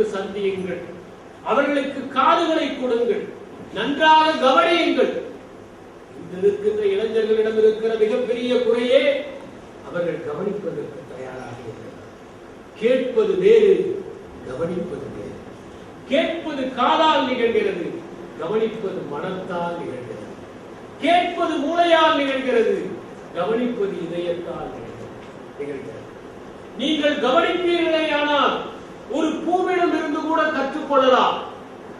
சென்று சந்தியுங்கள், அவர்களுக்கு காதுகளை கொடுங்கள், நன்றாக கவனியுங்கள். இருக்கின்ற இளைஞர்களிடம் இருக்கிற மிகப்பெரிய குறையே அவர்கள் கவனிப்பதற்கு தயாராக இருக்கிறார். கேட்பது வேறு, கவனிப்பது வேறு. கேட்பது காதால் நிகழ்கிறது, கவனிப்பது மனத்தால் நிகழ்கிறது. கேட்பது மூளையால் நிகழ்கிறது, கவனிப்பது இதயத்தால் நிகழ்கிறது. நீங்கள் கவனிப்பீர்களேயானால் ஒரு பூவிடம் இருந்து கூட கற்றுக்கொள்ளலாம்,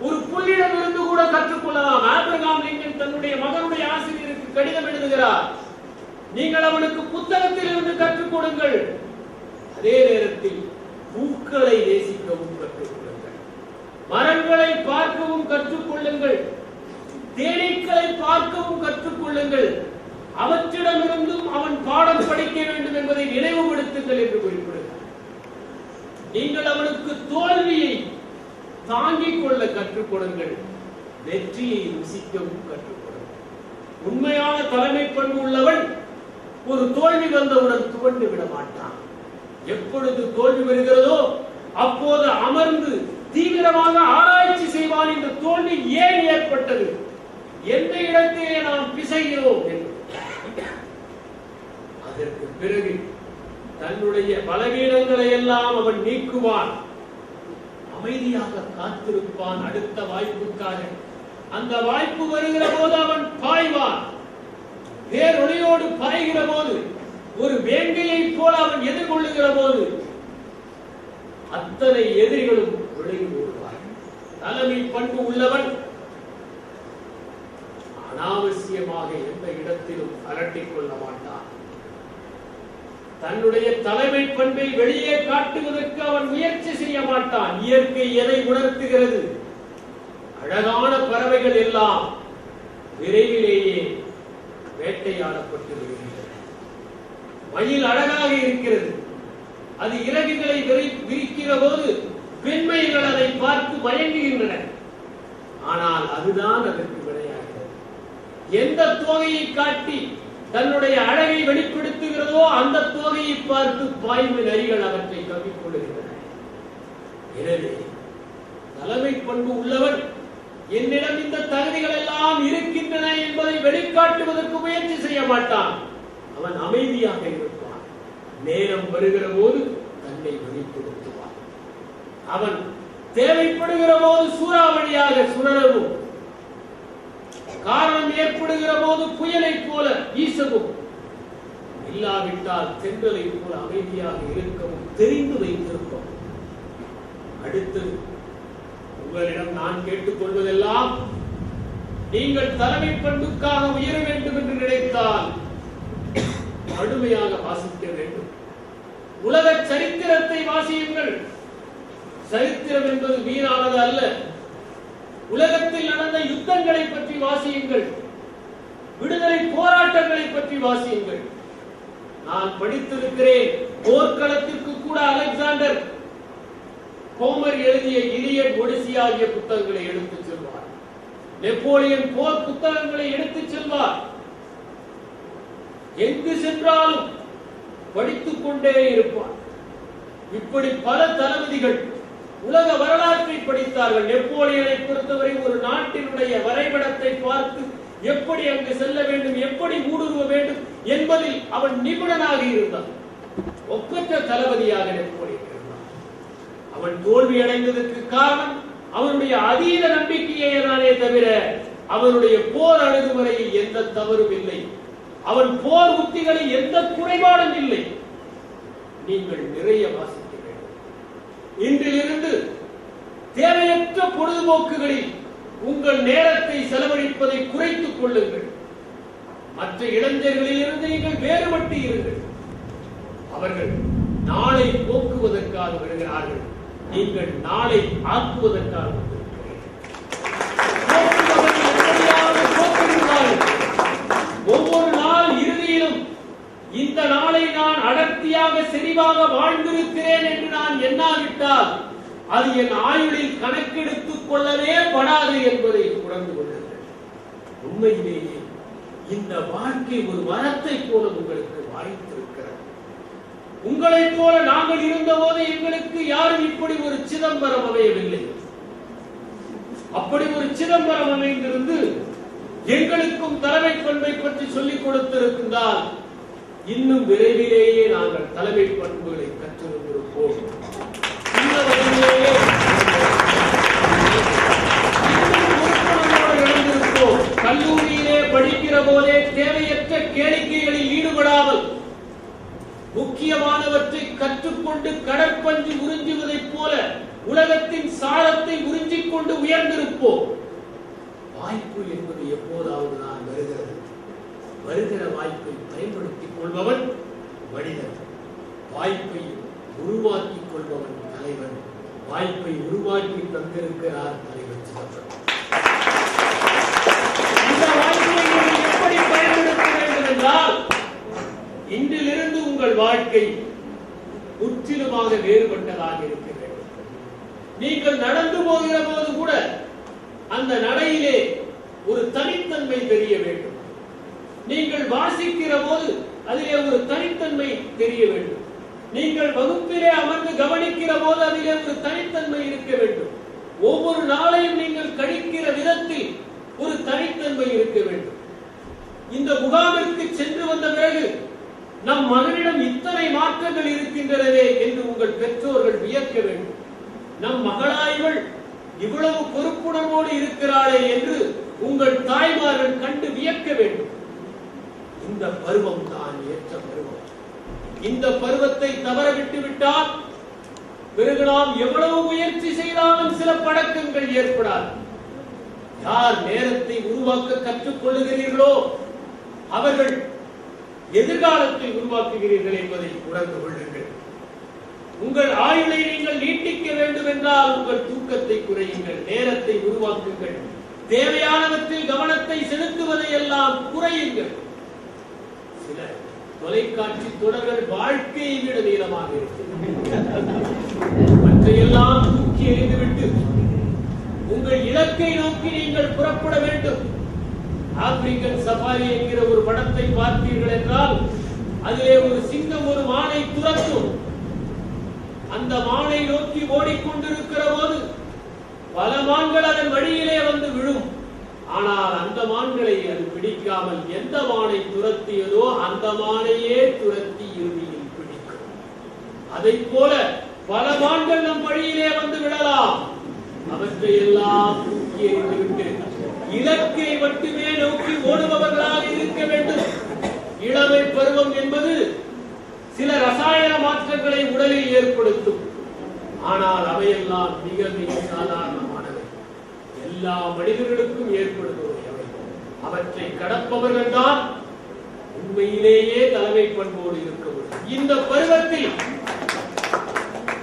ஒரு புல்லிடம் இருந்து கூட கற்றுக்கொள்ளலாம். ஆபிரகாம் லிங்கன் தன்னுடைய மகனுடைய ஆசிரியருக்கு கடிதம் எழுதுகிறார், நீங்கள் அவனுக்கு புத்தகத்தில் இருந்து கற்றுக் கொடுங்கள். அதே நேரத்தில் பூக்களை நேசிக்கவும் கற்றுக் கொள்ளுங்கள், மரங்களை பார்க்கவும் கற்றுக்கொள்ளுங்கள், தேனீக்களை பார்க்கவும் கற்றுக்கொள்ளுங்கள். அவற்றிடமிருந்தும் அவன் பாடம் படிக்க வேண்டும் என்பதை நினைவுபடுத்துங்கள் என்று குறிப்பிடுகிறார். நீங்கள் அவனுக்கு தோல்வியை தாங்கிக் கொள்ள கற்றுக் கொடுங்கள், வெற்றியை ருசிக்கவும் கற்றுக் கொடுங்கள். உண்மையான தலைமை பண்பு உள்ளவன் ஒரு தோல்வி வந்தவுடன் துவண்டு விட மாட்டான். எப்பொழுது தோல்வி வருகிறதோ அப்போது அமர்ந்து தீவிரமாக ஆராய்ச்சி செய்வான். இந்த தோல்வி ஏன் ஏற்பட்டது, எந்த இடத்திலே நாம் பிசைகிறோம் என்று. அதற்கு பிறகு தன்னுடைய பலவீனங்களை எல்லாம் அவன் நீக்குவான், அமைதியாக காத்திருப்பான் அடுத்த வாய்ப்புக்காக. அந்த வாய்ப்பு வருகிற போது அவன் பாய்வான். வேறொளியோடு பாய்கிற போது, ஒரு வேங்கையை போல அவன் எதிர்கொள்ளுகிற போது அத்தனை எதிரிகளும் விலகி ஓடுவார். தலைமை பண்பு உள்ளவன் அனாவசியமாக எந்த இடத்திலும் அலட்டிக் கொள்ள மாட்டான். தன்னுடைய தலைமை பண்பை வெளியே காட்டுவதற்கு அவன் முயற்சி செய்ய மாட்டான். இயற்கை எதை உணர்த்துகிறது? அழகான பறவைகள் எல்லாம் விரைவிலேயே வேட்டையாடப்பட்டு வருகின்றன. மயில் அழகாக இருக்கிறது, அது இறகுகளை விரிக்கிற போது பெண்மைகள் அதை பார்த்து மயங்குகின்றன. ஆனால் அதுதான் அதற்கு விளையாடுகிறது. எந்த தோகையை காட்டி தன்னுடைய அழகை வெளிப்படுத்துகிறதோ அந்த தோகையை பார்த்து பாய்வு நரிகள் அவற்றை கவிக்கொள்ளுகின்றன. எனவே தலைமை பண்பு உள்ளவன் என்னிடம் இந்த தகுதிகள் எல்லாம் இருக்கின்றன என்பதை வெளிக்காட்டுவதற்கு முயற்சி செய்ய மாட்டான். அவன் அமைதியாக இருப்பான். நேரம் வருகிற போது தன்னை வெளிப்படுத்துவான். அவன் தேவைப்படுகிற போது சூறாவளியாக சுழலவும், காரணம் ஏற்படுகிற போது புயலை போல வீசவும், இல்லாவிட்டால் தென்றலை போல அமைதியாக இருக்கவும் தெரிந்து வைத்திருப்போம். அடுத்தது உங்களிடம் நான் கேட்டுக் கொள்வதெல்லாம், நீங்கள் தலைமை பண்புக்காக உயர வேண்டும் என்று நினைத்தால் கடுமையாக வாசிக்க வேண்டும். உலக சரித்திரத்தை வாசியுங்கள். சரித்திரம் என்பது வீணானது அல்ல. உலகத்தில் நடந்த யுத்தங்களை பற்றி வாசியுங்கள், விடுதலை போராட்டங்களை பற்றி வாசியுங்கள். நான் படித்திருக்கிறேன். போர்க்களத்திற்கு கூட அலெக்சாண்டர் ஹோமர் எழுதிய இலியட், ஒடிசி ஆகிய புத்தகங்களை எடுத்துச் செல்வார். நெப்போலியன் போர் புத்தகங்களை எடுத்துச் செல்வார். எங்கு சென்றாலும் படித்துக் கொண்டே இருப்பார். இப்படி பல தளபதிகள் உலக வரலாற்றை படித்தார்கள். நெப்போலியனை பொறுத்தவரை ஒரு நாட்டினுடைய வரைபடத்தை பார்த்து எப்படி அங்கு செல்ல வேண்டும், எப்படி ஊடுருவ வேண்டும் என்பதில் அவன் நிபுணனாக இருந்தான். ஒப்பற்ற தளபதியாக நெப்போலியன் இருந்தான். அவன் தோல்வி அடைந்ததற்கு காரணம் அவனுடைய அதீத நம்பிக்கையே தவிர அவனுடைய போர் அணுகுமுறையில் எந்த தவறும் இல்லை. அவன் போர் உத்திகளில் எந்த குறைபாடும் இல்லை. நீங்கள் நிறைய வாசிக்க வேண்டும். இன்றிலிருந்து தேவையற்ற பொழுதுபோக்குகளில் உங்கள் நேரத்தை செலவழிப்பதை குறைத்துக் கொள்ளுங்கள். மற்ற இளைஞர்களில் இருந்து நீங்கள் வேறுபட்டு இருங்கள். அவர்கள் நாளை போக்குவதற்காக வருகிறார்கள், நீங்கள் நாளை ஆக்குவதற்காக வந்திருக்கிறீர்கள். ஒவ்வொரு நாள் இறுதியிலும் இந்த நாளை நான் அடர்த்தியாக செறிவாக வாழ்ந்திருக்கிறேன் என்று நான் எண்ணாவிட்டால் அது என் ஆயுளில் கணக்கெடுத்துக் கொள்ளவே படாது என்பதை உணர்ந்து கொள்ளுங்கள். உண்மையிலேயே இந்த வாழ்க்கை ஒரு வரத்தை போல உங்களுக்கு வாய்த்திருக்கிறது. உங்களைப் போல நாங்கள் இருந்த போது எங்களுக்கு யாரும் இப்படி ஒரு சிதம்பரம் அமையவில்லை. அப்படி ஒரு சிதம்பரம் அமைந்திருந்து எங்களுக்கும் தலைமை பண்பை பற்றி சொல்லிக் கொடுத்திருக்கின்றால் இன்னும் விரைவிலேயே நாங்கள் தலைமை பண்புகளை கற்றிருந்திருப்போம். இந்த வகையிலேயே இழந்திருப்போம். கல்லூரியிலே படிக்கிற போதே தேவையற்ற கேளிக்கைகளில் ஈடுபடாமல் முக்கியமானவற்றை கற்றுக்கொண்டு கடற்பஞ்சு உறிஞ்சுவதைப் போல உலகத்தின் சாரத்தை உறிஞ்சிக் கொண்டு உயர்ந்திருப்போம். வாய்ப்பு என்பது எப்போதாவது நான் வருகிறது. வருகிற வாய்ப்பை பயன்படுத்திக் கொள்பவன் மனிதன், வாய்ப்பை உருவாக்கிக் கொள்பவன் தலைவன். வாய்ப்பை உருவாக்கி தந்திருக்கிறார் தலைவர் சிதம்பரம். இந்த வாய்ப்பை எப்படி பயன்படுத்த வேண்டும் என்றால், இன்றிலிருந்து உங்கள் வாழ்க்கை முற்றிலுமாக வேறுபட்டதாக இருக்க வேண்டும். நீங்கள் நடந்து போகிற போது கூட அந்த நடையிலே ஒரு தனித்தன்மை தெரிய வேண்டும். நீங்கள் வாசிக்கிற போது அதிலே ஒரு தனித்தன்மை தெரிய வேண்டும். நீங்கள் வகுப்பிலே அமர்ந்து கவனிக்கிற போது அதிலே ஒரு தனித்தன்மை இருக்க வேண்டும். ஒவ்வொரு நாளையும் நீங்கள் கழிக்கிற விதத்தில் ஒரு தனித்தன்மை இருக்க வேண்டும். இந்த முகாமிற்கு சென்று வந்த பிறகு நம் மகனிடம் இத்தனை மாற்றங்கள் இருக்கின்றனவே என்று உங்கள் பெற்றோர்கள் வியக்க வேண்டும். நம் மகளாய்கள் இவ்வளவு பொறுப்புணர்வோடு இருக்கிறாளே என்று உங்கள் தாய்மார்கள் கண்டு வியக்க வேண்டும். இந்த பருவம் தான் ஏற்ற பருவம். இந்த பருவத்தை தவற விட்டு விட்டால் பிறகு நாம் எவ்வளவு முயற்சி செய்தாலும் சில பழக்கங்கள் ஏற்படாது. யார் நேரத்தை உருவாக்க கற்றுக் கொள்ளுகிறீர்களோ அவர்கள் எதிர்காலத்தை உருவாக்குகிறீர்கள் என்பதை உணர்ந்து கொள்ளுங்கள். உங்கள் ஆயுளை நீங்கள் நீட்டிக்க வேண்டும் என்றால் உங்கள் தூக்கத்தை குறையுங்கள், நேரத்தை உருவாக்குங்கள், தேவையானவற்றில் கவனத்தை செலுத்துவதை எல்லாம் குறையுங்கள். சில தொலைக்காட்சி தொடர்கள் வாழ்க்கையை விட நீளமாக இருக்கிறது. மற்றையெல்லாம் தூக்கி எறிந்துவிட்டு உங்கள் இலக்கை நோக்கி நீங்கள் புறப்பட வேண்டும். ஆப்பிரிக்கன் சஃபாரி என்கிற ஒரு படத்தை பார்த்தீர்கள் என்றால் அதிலே ஒரு சிங்கம் ஒரு மானை துரத்தும். அந்த மானை நோக்கி ஓடிக்கொண்டிருக்கிற போது பல மான்கள் அதன் வழியிலே வந்து விழும். ஆனால் அந்த மான்களை அது பிடிக்காமல் எந்த மானை துரத்தியதோ அந்த மானையே துரத்தி இறுதியில் பிடிக்கும். அதை போல பல மான்கள் நம் வழியிலே வந்து விடலாம். அவற்றை எல்லாம் தூக்கி எறிந்துவிட்டு இலக்கை மட்டுமே நோக்கி ஓடுபவர்களாக இருக்க வேண்டும். இளமை பருவம் என்பது சில ரசாயன மாற்றங்களை உடலில் ஏற்படுத்தும். ஆனால் அவையெல்லாம் மிக மிக சாதாரணமானவை. எல்லா மனிதர்களுக்கும் ஏற்படுபவை அவை. அவற்றை கடப்பவர்கள் தான் உண்மையிலேயே தலைமை பண்போடு இருக்க முடியும். இந்த பருவத்தில்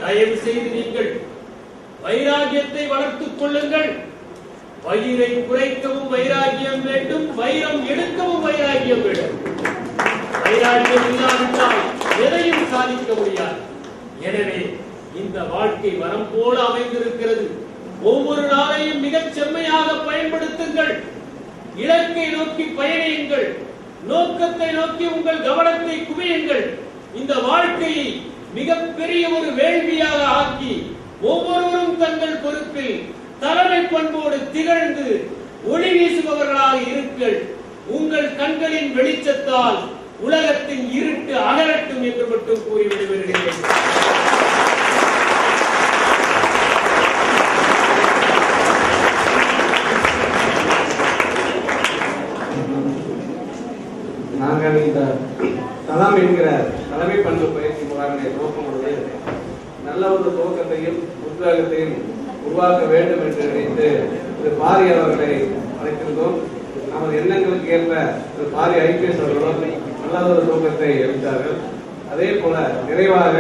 தயவு செய்து நீங்கள் வைராகியத்தை வளர்த்துக் கொள்ளுங்கள். வயிறை குறைக்கவும் வைராகியம் வேண்டும், வைரம் எடுக்கவும் வைராகியம் வேண்டும். வைராகியம் இல்லாவிட்டால் எதையும் சாதிக்க முடியாது. எனவே இந்த வாழ்க்கை வரம் போல அமைந்திருக்கிறது. ஒவ்வொரு நாளையும் மிகச் செம்மையாக பயன்படுத்துங்கள். இலக்கை நோக்கி பயணியுங்கள். நோக்கத்தை நோக்கி உங்கள் கவனத்தை குவியுங்கள். இந்த வாழ்க்கையை மிகப்பெரிய ஒரு வேள்வியாக ஆக்கி ஒவ்வொருவரும் தங்கள் பொறுப்பில் தலைமை பண்போடு திகழ்ந்து ஒளி வீசுபவர்களாக இருங்கள். உங்கள் கண்களின் வெளிச்சத்தால் உலகத்தின் இருட்டு அகலட்டும் என்று மட்டும் கூறி விடுகிறேன். நாங்கள் இந்த தளம் என்கிற தலைமை பண்பு பயிற்சி முகாமினை துவக்கும் பொழுது நல்ல ஒரு துவக்கத்தையும் உத்வேகத்தையும் உருவாக்க வேண்டும் என்று நினைத்து திரு பாரி அவர்களை அழைத்திருந்தோம். நமது எண்ணங்களுக்கு ஏற்ப திரு பாரி ஐபிஎஸ் அவர்களும் நல்ல ஒரு துவக்கத்தை அளித்தார்கள். அதே போல நிறைவாக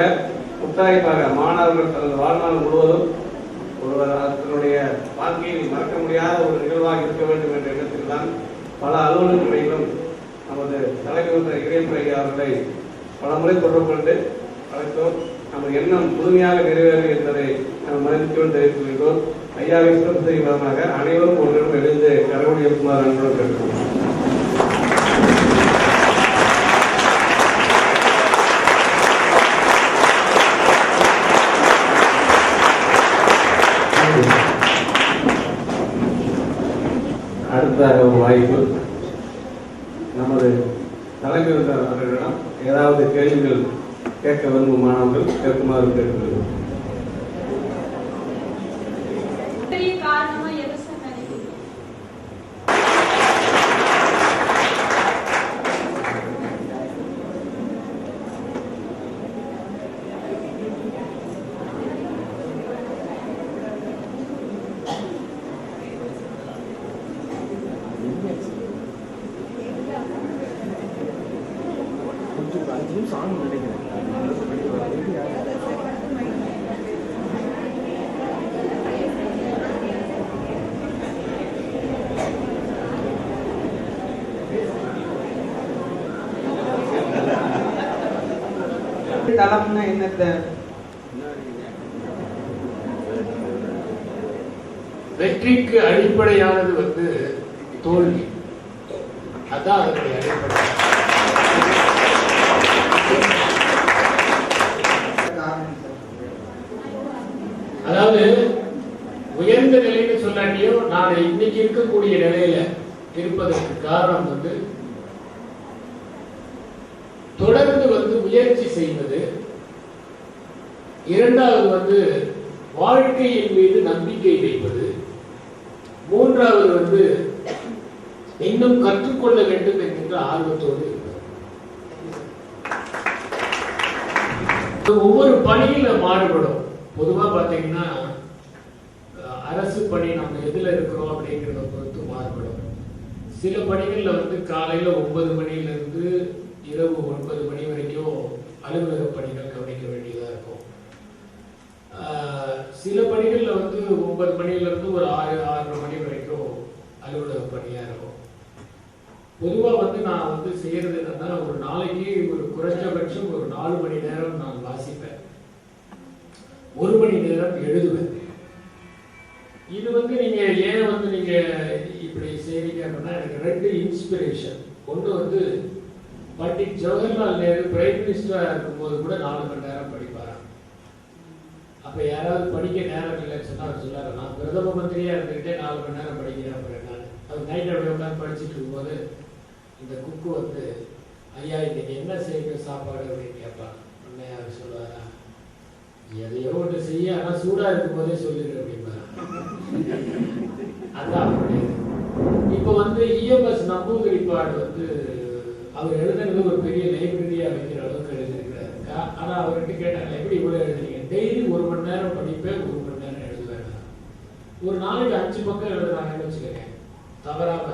முத்தாய்ப்பாக மாணவர்கள் தனது வாழ்நாள் முழுவதும் ஒருவர் தன்னுடைய வாழ்க்கையில் மறக்க முடியாத ஒரு நிகழ்வாக இருக்க வேண்டும் என்ற எண்ணத்தில் தான் பல அலுவலகங்களிலும் நமது தலைவர் இறைமுறை அவர்களை பல முறை தொடர்பு கொண்டு அழைத்தோம். நமது எண்ணம் முழுமையாக நிறைவேறும் என்பதை நாம் மனதிற்குள் தெரிவித்துக் கொள்கிறோம். ஐயாவை சிறப்பு செய்வதற்காக அனைவரும் ஒன்றிடம் எழுந்து கடவுள் இருக்குமாறு அன்புடன் கேட்கிறோம். அடுத்ததாக ஒரு வாய்ப்பு நமது தலைமை அவர்களிடம் ஏதாவது கேள்விகள் கேட்க விரும்பும் மாணவர்கள் கேட்குமாறு கேட்டுக்கொள்கிறோம். தளம்னா என்னத்த? வெற்றிக்கு அடிப்படையானது வந்து தோல்வி. அதான் அதனுடைய அடிப்படை. அதாவது உயர்ந்த நிலைன்னு சொல்லாட்டியும் நான் இன்னைக்கு இருக்கக்கூடிய நிலையில இருப்பதற்கு காரணம் வந்து தொடர்ந்து வந்து முயற்சி செய்வது, இரண்டாவது வந்து வாழ்க்கையின் மீது நம்பிக்கை வைப்பது, மூன்றாவது வந்து இன்னும் கற்றுக்கொள்ள வேண்டும் என்கின்ற ஆர்வத்தோடு இருப்பது. ஒவ்வொரு பணியில மாறுபடும். பொதுவா பாத்தீங்கன்னா அரசு பணி நம்ம எதுல இருக்கிறோம் அப்படிங்கிறத பொறுத்து மாறுபடும். சில பணிகள்ல வந்து காலையில 9 மணில இருந்து இரவு 9 மணி வரைக்கும் அலுவலக பணிகள் கவனிக்க வேண்டியதா இருக்கும். சில பணிகள்ல வந்து 9 மணில இருந்து ஒரு 6:30 மணி வரைக்கும் அலுவலக பணியா இருக்கும். பொதுவா வந்து நான் வந்து செய்யறது என்னன்னா, ஒரு நாளைக்கு ஒரு குறைஞ்சபட்சம் ஒரு 4 மணி நேரம் நான் வாசிப்பேன், 1 மணி நேரம் எழுதுவேன். இது வந்து நீங்க ஏன் வந்து நீங்க இப்படி செய்றீங்க அப்படின்னா, எனக்கு 2 இன்ஸ்பிரேஷன். ஒன்று வந்து பண்டிட் ஜவஹர்லால் நேரு பிரைம் மினிஸ்டரா இருக்கும்போது கூட 4 மணி நேரம் படிப்பாரு. அப்ப யாராவது படிக்க நேரம் இல்லைன்னு சொன்னா அவர் சொல்லாரு, நான் பிரதம மந்திரியா இருந்துகிட்டே 4 மணி நேரம் படிக்கிறேன். அப்புறம் நான் அவர் நைட் அப்படியே உட்காந்து படிச்சுட்டு இருக்கும்போது இந்த குக்கு வந்து, ஐயா இன்னைக்கு என்ன செய்ய சாப்பாடு அப்படின்னு கேட்பாங்க. உடனே அவர் சொல்லுவாரா, எதையோ ஒன்று செய்ய, ஆனா சூடா இருக்கும் போதே சொல்லிடு அப்படின்பாரு. அதான் அவருடைய. இப்ப வந்து இஎம்எஸ் நம்பூதிரிப்பாடு வந்து அவர் எழுதுறது ஒரு பெரிய லைப்ரரியா வைக்கிற அளவுக்கு எழுதிருக்கிறாரு. ஆனா அவர்கிட்ட கேட்டாங்க, எப்படி இவ்வளவு எழுதுறீங்க? டெய்லி 1 மணி நேரம் படிப்பேன், 1 மணி நேரம் எழுதுவேன். ஒரு நாளைக்கு 5 பக்கம் எழுதுறாங்கன்னு வச்சுக்கோங்க, தவறாம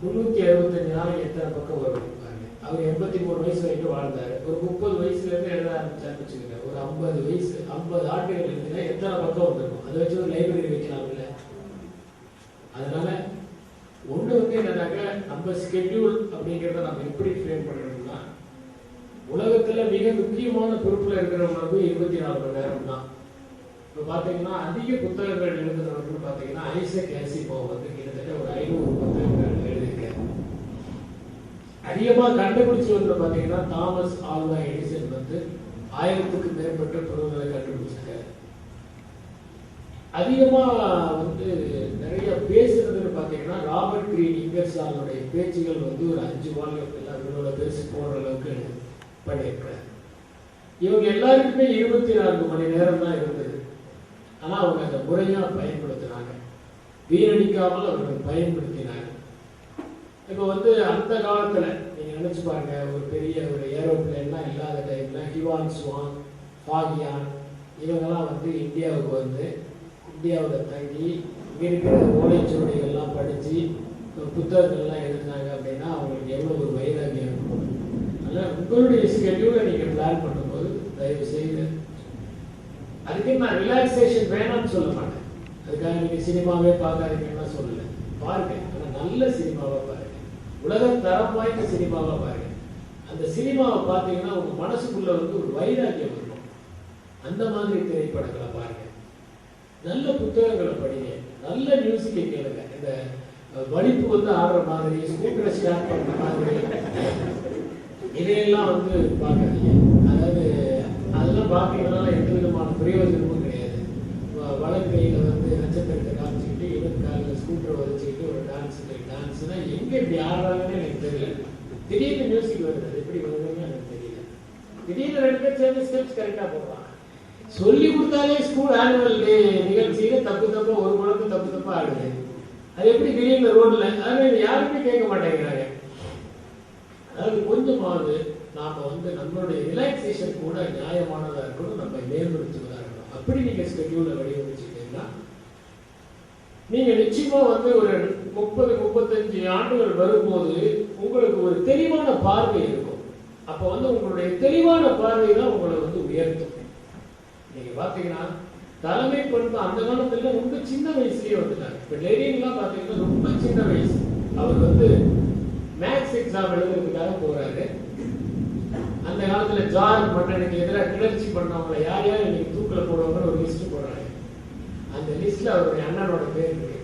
365 நாளைக்கு எத்தனை பக்கம் வரும் பாருங்க. அவர் 83 வயசு வரைக்கும் வாழ்ந்தாரு. ஒரு 30 வயசுல இருந்து எழுத ஆரம்பிச்சாருன்னு வச்சுக்கோங்க, ஒரு 50 வயசு 50 ஆண்டுகள் எழுதுனா எத்தனை பக்கம் வந்திருக்கும்? அதை வச்சு ஒரு லைப்ரரி வைக்கலாம் இல்ல? அதனால ஒண்ணு வந்து என்னன்னாக்க, நம்ம ஸ்கெட்யூல் அப்படிங்கிறத நம்ம எப்படி ஃப்ரேம் பண்ணணும்னா, உலகத்துல மிக முக்கியமான பொறுப்புல இருக்கிறவங்களுக்கு 24 மணி நேரம் தான். இப்ப பாத்தீங்கன்னா அதிக புத்தகங்கள் எழுதுறவர்கள் பாத்தீங்கன்னா ஐசக் ஆசிமோவ் வந்து கிட்டத்தட்ட ஒரு 500 புத்தகங்கள் எழுதியிருக்காரு. அதிகமா கண்டுபிடிச்சு வந்து பாத்தீங்கன்னா தாமஸ் ஆல்வா எடிசன் வந்து 1000க்கும் மேற்பட்ட பொருள்களை கண்டுபிடிச்சிருக்காரு. அதிகமா வந்து நிறைய பேசுறதுன்னு பாத்தீங்கன்னா ராபர்ட் கிரீன் இங்கர்சாலுடைய பேச்சுகள் வந்து ஒரு 5 வால்யூம் எல்லாம் இவ்வளவு பெருசு போடுற அளவுக்கு பண்ணியிருக்கிறார். இவங்க எல்லாருக்குமே 24 மணி நேரம் தான் இருந்தது. ஆனா அவங்க அந்த முறையா பயன்படுத்தினாங்க, வீணடிக்காமல் அவர்கள் பயன்படுத்தினாங்க. இப்ப வந்து அந்த காலத்துல நீங்க நினைச்சு பாருங்க, ஒரு பெரிய ஒரு ஏரோப்ளேன்லாம் இல்லாத டைம்ல ஹிவான் சுவாங், ஃபாகியான் இவங்கெல்லாம் வந்து இந்தியாவுக்கு வந்து இந்தியாவில் தங்கி இங்கே இருக்கிற ஓலைச்சுவடிகள்லாம் படித்து புத்தகங்கள்லாம் எழுதினாங்க அப்படின்னா அவங்களுக்கு எவ்வளோ ஒரு வைராகியம் இருக்கும். அதனால் உங்களுடைய ஸ்கெட்யூலை நீங்கள் பிளான் பண்ணும்போது தயவு செய்து, அதுக்கு நான் ரிலாக்ஸேஷன் வேணாம்னு சொல்ல மாட்டேன். அதுக்காக நீங்கள் சினிமாவே பார்க்காதீங்கன்னு சொல்லலை, பாருங்க. ஆனால் நல்ல சினிமாவாக பாருங்க, உலக தரம் வாய்ந்த சினிமாவாக பாருங்க. அந்த சினிமாவை பார்த்தீங்கன்னா உங்கள் மனசுக்குள்ள வந்து ஒரு வைராகியம் இருக்கும். அந்த மாதிரி திரைப்படங்களை பாருங்க, நல்ல புத்தகங்களை படிங்க, நல்ல மியூசிக்கை கேளுங்க. இந்த வலிப்பு வந்து ஆடுற மாதிரி, ஸ்பீக்கரை ஸ்டார்ட் பண்ற மாதிரி இதையெல்லாம் வந்து பார்க்காதீங்க. அதாவது அதெல்லாம் பார்க்கறதுனால எந்த விதமான பிரயோஜனமும் கிடையாது. வலது கையில வந்து நட்சத்திரத்தை காமிச்சுக்கிட்டு இடது காலில் ஸ்கூட்டரை வச்சுக்கிட்டு ஒரு டான்ஸ்னா எங்க இப்படி ஆடுறாங்கன்னு எனக்கு தெரியல. திடீர்னு மியூசிக் வருது, அது எப்படி வருதுன்னு எனக்கு தெரியல. திடீர்னு 2 பேர் சேர்ந்து ஸ்டெப்ஸ் கரெக்டா போடுறாங்க. சொல்லி கொடுத்தாலே ஸ்கூல் ஆனுவல் டே நிகழ்ச்சியில தப்பா ஒரு குழந்தை தப்பா ஆடுது. அது எப்படி திடீர்னு ரோட்ல, அதாவது யாருமே கேட்க மாட்டேங்கிறாங்க. அதாவது கொஞ்சமாவது நாம நம்மளுடைய ரிலாக்ஸேஷன் கூட நியாயமானதா இருக்கணும், நம்ம மேம்படுத்துவதா இருக்கணும். அப்படி நீங்க ஸ்கெட்யூலை வடிவமைச்சுட்டீங்கன்னா நீங்க நிச்சயமா ஒரு 30-35 ஆண்டுகள் வரும்போது உங்களுக்கு ஒரு தெளிவான பார்வை இருக்கும். அப்ப உங்களுடைய தெளிவான பார்வை தான் உங்களை உயர்த்தும். நீங்க பாத்தீங்கன்னா தலைமை பண்பு அந்த காலத்துல ரொம்ப சின்ன வயசுலயே வந்துட்டாங்க. இப்ப லெனின்லாம் பாத்தீங்கன்னா ரொம்ப சின்ன வயசு. அவர் மேத்ஸ் எக்ஸாம் எழுதுறதுக்காக போறாரு. அந்த காலத்துல ஜார்ஜ் மன்னனுக்கு எதிராக கிளர்ச்சி பண்ணவங்களை யார் யார் இன்னைக்கு தூக்கில போடுவாங்கன்னு ஒரு லிஸ்ட் போடுறாங்க. அந்த லிஸ்ட்ல அவருடைய அண்ணனோட பேர் இருக்கு.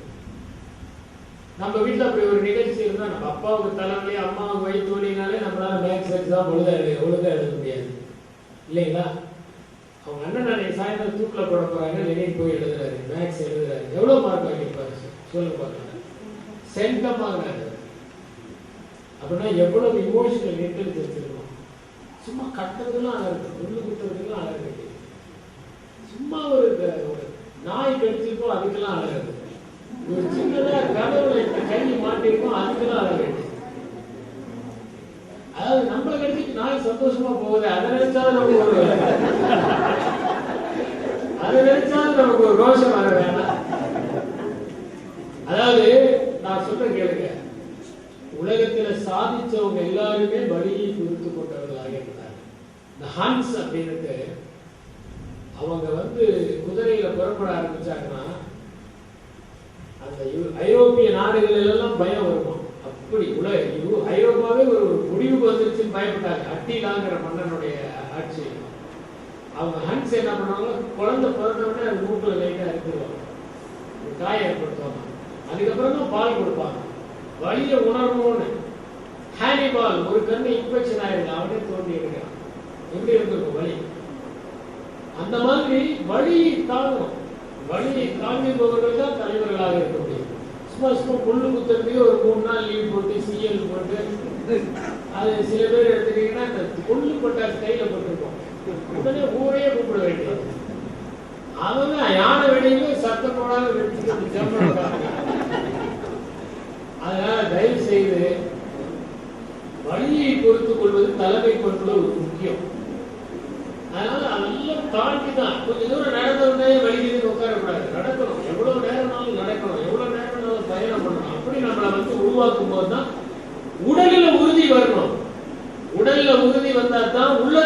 நம்ம வீட்டுல அப்படி ஒரு நிகழ்ச்சி இருந்தா நம்ம அப்பாவுக்கு தலைவலி அம்மாவுக்கு வயிற்று வலினாலே நம்மளால மேத்ஸ் எக்ஸாம் ஒழுங்கா எழுத முடியாது இல்லைங்களா? அவங்க அண்ணன் அன்னைக்கு சாயந்தரம் தூக்கில போட போறாங்க. லெனின் போய் எழுதுறாரு, மேத்ஸ் எழுதுறாரு. எவ்வளவு மார்க் வாங்கியிருப்பாரு சொல்லுங்க பார்க்கலாம். சென்டமாக அப்படின்னா எவ்வளவு இமோஷனல் இன்டெலிஜென்ஸ் இருக்கும். சும்மா கட்டுறதுலாம் அழகு, உள்ளு குத்துறதுலாம் அழகு. சும்மா ஒரு நாய் கடிச்சிருக்கோம் அதுக்கெல்லாம் அழகு. ஒரு சின்னதா கதவுல கை மாட்டிருக்கோம் அதுக்கெல்லாம் அழகு. அதாவது நம்மளை கடிச்சிட்டு நாய் சந்தோஷமா போகுது, அதை நினைச்சாலும் நமக்கு ஒரு ரோஷம் வர வேணாம். அதாவது நான் சொல்ற கேளுங்க, உலகத்துல சாதிச்சவங்க எல்லாருமே வழியை குறித்து கொண்டவர்களாக இருந்தாங்க. இந்த ஹன்ஸ் அப்படின்ட்டு அவங்க குதிரையில புறப்பட ஆரம்பிச்சாங்கன்னா அந்த ஐரோப்பிய நாடுகள் எல்லாம் பயம் வருமா. அப்படி ஐரோப்பாவே ஒரு முடிவுக்கு வந்துருச்சுன்னு பயப்பட்டாங்க. அட்டிலாங்கிற மன்னனுடைய ஆட்சி. அவங்க ஹன்ஸ் என்ன பண்ணுவாங்க, குழந்தை பிறந்தவுடனே அது மூக்குல லைட்டா எடுத்துருவாங்க, காய ஏற்படுத்துவாங்க. அதுக்கப்புறம் தான் பால் கொடுப்பாங்க. வழிய உணரணும்னு ஹானிபால் ஒரு கண்ணு இன்ஃபெக்ஷன் ஆயிருக்கு, அவனே தோண்டி எடுக்கிறான். எப்படி இருந்திருக்கும் வழி? அந்த மாதிரி வழியை தாங்கும், வழியை தாங்குபவர்கள் தான் தலைவர்களாக இருக்க முடியும். சும்மா புல்லு குத்துறதுக்கு ஒரு 3 நாள் லீவ் போட்டு சிஎல் போட்டு அது சில பேர் எடுத்துட்டீங்கன்னா இந்த புல்லு பட்டாசு கையில போட்டிருக்கோம், உடனே ஊரையே கூப்பிட வேண்டியது. அவங்க யானை வெடியில சத்தம் போடாத வெடிச்சுட்டு ஜம்பம். அதனால தயவு செய்து வழியை பொறுத்துக் கொள்வது தலைமை பொறுப்புல ஒரு முக்கியம். அதனால அதெல்லாம் தாண்டி தான் கொஞ்ச தூரம் நடந்தவுடனே வழியில் உட்காரக்கூடாது, நடக்கணும். எவ்வளவு நேரம்னாலும் நடக்கணும், எவ்வளவு நேரம்னாலும் பயணம் பண்ணணும். அப்படி நம்மளை உருவாக்கும் போது தான் உடல்ல உறுதி வரணும். உடல்ல உறுதி வந்தா தான் உள்ள